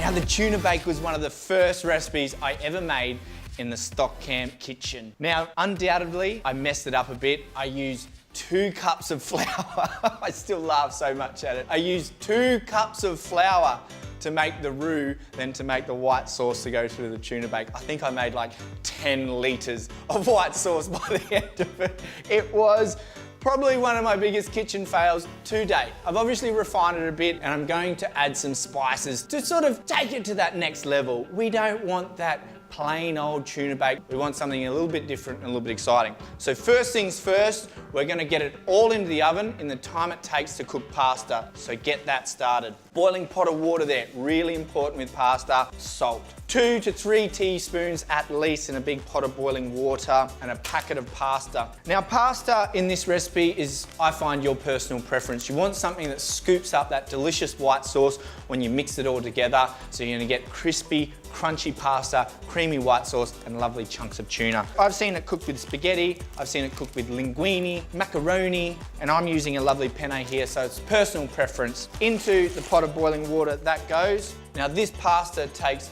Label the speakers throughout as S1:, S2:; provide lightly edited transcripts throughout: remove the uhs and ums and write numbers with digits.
S1: Now, the tuna bake was one of the first recipes I ever made in the stock camp kitchen. Now, undoubtedly, I messed it up a bit. I used 2 cups of flour. I still laugh so much at it. I used 2 cups of flour to make the roux, then to make the white sauce to go through the tuna bake. I think I made like 10 litres of white sauce by the end of it. It was probably one of my biggest kitchen fails to date. I've obviously refined it a bit, and I'm going to add some spices to sort of take it to that next level. We don't want that plain old tuna bake. We want something a little bit different and a little bit exciting. So first things first, we're gonna get it all into the oven in the time it takes to cook pasta. So get that started. Boiling pot of water there, really important with pasta. Salt. 2 to 3 teaspoons at least in a big pot of boiling water, and a packet of pasta. Now, pasta in this recipe is, I find, your personal preference. You want something that scoops up that delicious white sauce when you mix it all together. So you're gonna get crispy, crunchy pasta, creamy white sauce, and lovely chunks of tuna. I've seen it cooked with spaghetti, I've seen it cooked with linguine, macaroni, and I'm using a lovely penne here, so it's personal preference. Into the pot of boiling water that goes. Now, this pasta takes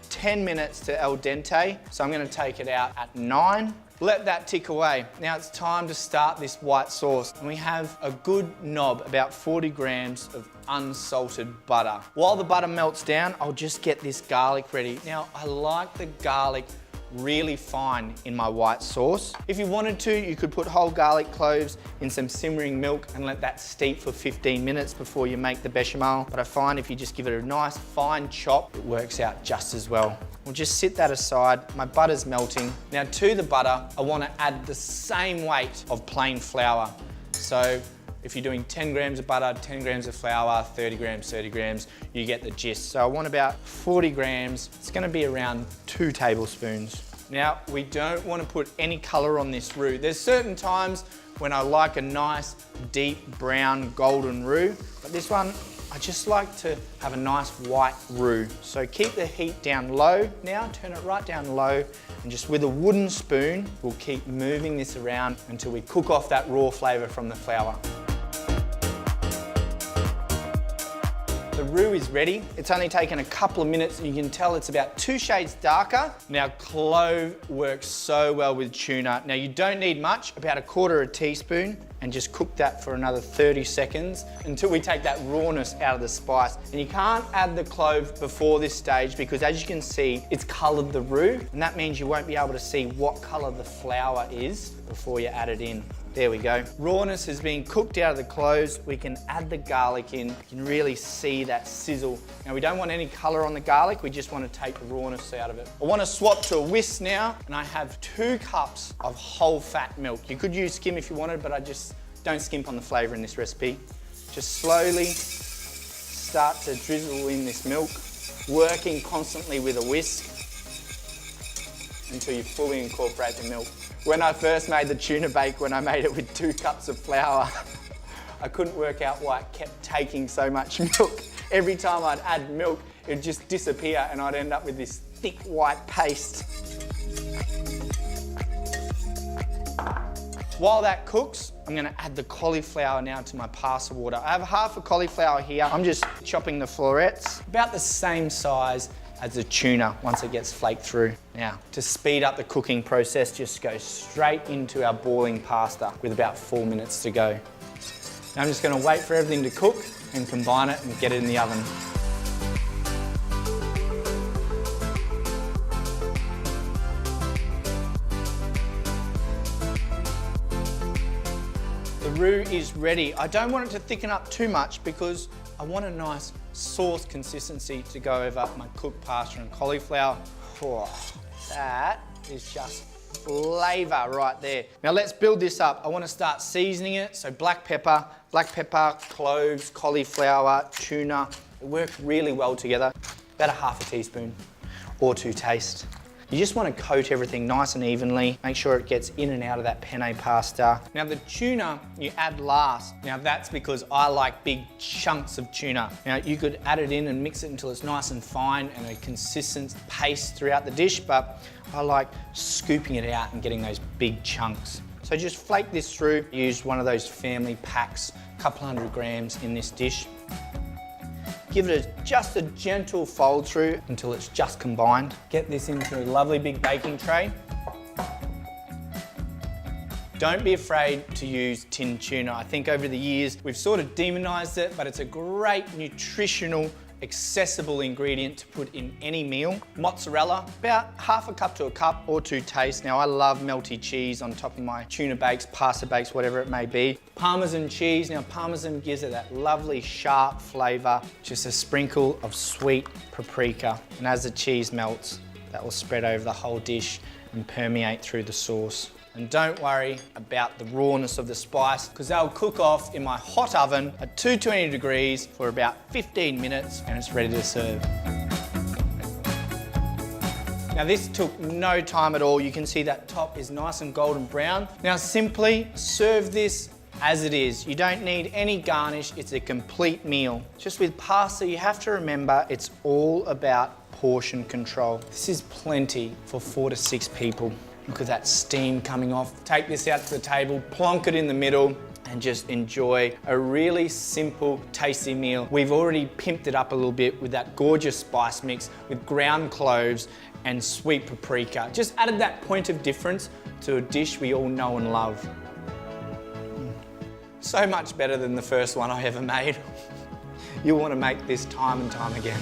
S1: 10 minutes to al dente, so I'm gonna take it out at 9. Let that tick away. Now it's time to start this white sauce. And we have a good knob, about 40 grams of unsalted butter. While the butter melts down, I'll just get this garlic ready. Now, I like the garlic really fine in my white sauce. If you wanted to, you could put whole garlic cloves in some simmering milk and let that steep for 15 minutes before you make the bechamel. But I find if you just give it a nice fine chop, it works out just as well. We'll just sit that aside. My butter's melting. Now, to the butter, I want to add the same weight of plain flour. So if you're doing 10 grams of butter, 10 grams of flour, 30 grams, you get the gist. So I want about 40 grams. It's gonna be around 2 tablespoons. Now, we don't want to put any color on this roux. There's certain times when I like a nice, deep brown, golden roux, but this one, I just like to have a nice white roux. So keep the heat down low now, turn it right down low, and just with a wooden spoon, we'll keep moving this around until we cook off that raw flavor from the flour. The roux is ready. It's only taken a couple of minutes, and you can tell it's about 2 shades darker. Now, clove works so well with tuna. Now, you don't need much, about 1/4 teaspoon, and just cook that for another 30 seconds until we take that rawness out of the spice. And you can't add the clove before this stage because, as you can see, it's colored the roux, and that means you won't be able to see what color the flour is before you add it in. There we go. Rawness has been cooked out of the cloves. We can add the garlic in. You can really see that sizzle. Now, we don't want any color on the garlic. We just want to take the rawness out of it. I want to swap to a whisk now, and I have 2 cups of whole fat milk. You could use skim if you wanted, but I just don't skimp on the flavor in this recipe. Just slowly start to drizzle in this milk, working constantly with a whisk until you fully incorporate the milk. When I first made the tuna bake, when I made it with 2 cups of flour, I couldn't work out why it kept taking so much milk. Every time I'd add milk, it'd just disappear and I'd end up with this thick white paste. While that cooks, I'm gonna add the cauliflower now to my pasta water. I have half a cauliflower here. I'm just chopping the florets, about the same size as the tuna once it gets flaked through. Now, to speed up the cooking process, just go straight into our boiling pasta with about 4 minutes to go. Now I'm just gonna wait for everything to cook and combine it and get it in the oven. The roux is ready. I don't want it to thicken up too much because I want a nice sauce consistency to go over my cooked pasta and cauliflower. Oh, that is just flavour right there. Now let's build this up. I want to start seasoning it. So black pepper, cloves, cauliflower, tuna. They work really well together. About 1/2 teaspoon or to taste. You just want to coat everything nice and evenly. Make sure it gets in and out of that penne pasta. Now the tuna you add last. Now that's because I like big chunks of tuna. Now you could add it in and mix it until it's nice and fine and a consistent paste throughout the dish, but I like scooping it out and getting those big chunks. So just flake this through. Use one of those family packs, a couple 100 grams in this dish. Give it just a gentle fold through until it's just combined. Get this into a lovely big baking tray. Don't be afraid to use tinned tuna. I think over the years we've sort of demonized it, but it's a great nutritional, accessible ingredient to put in any meal. Mozzarella, about half a cup to a cup or to taste. Now I love melty cheese on top of my tuna bakes, pasta bakes, whatever it may be. Parmesan cheese, now Parmesan gives it that lovely sharp flavor. Just a sprinkle of sweet paprika. And as the cheese melts, that will spread over the whole dish and permeate through the sauce. And don't worry about the rawness of the spice, because they'll cook off in my hot oven at 220 degrees for about 15 minutes and it's ready to serve. Now this took no time at all. You can see that top is nice and golden brown. Now simply serve this as it is. You don't need any garnish, it's a complete meal. Just with pasta, you have to remember it's all about portion control. This is plenty for 4 to 6 people. Look at that steam coming off. Take this out to the table, plonk it in the middle, and just enjoy a really simple, tasty meal. We've already pimped it up a little bit with that gorgeous spice mix with ground cloves and sweet paprika. Just added that point of difference to a dish we all know and love. So much better than the first one I ever made. You'll want to make this time and time again.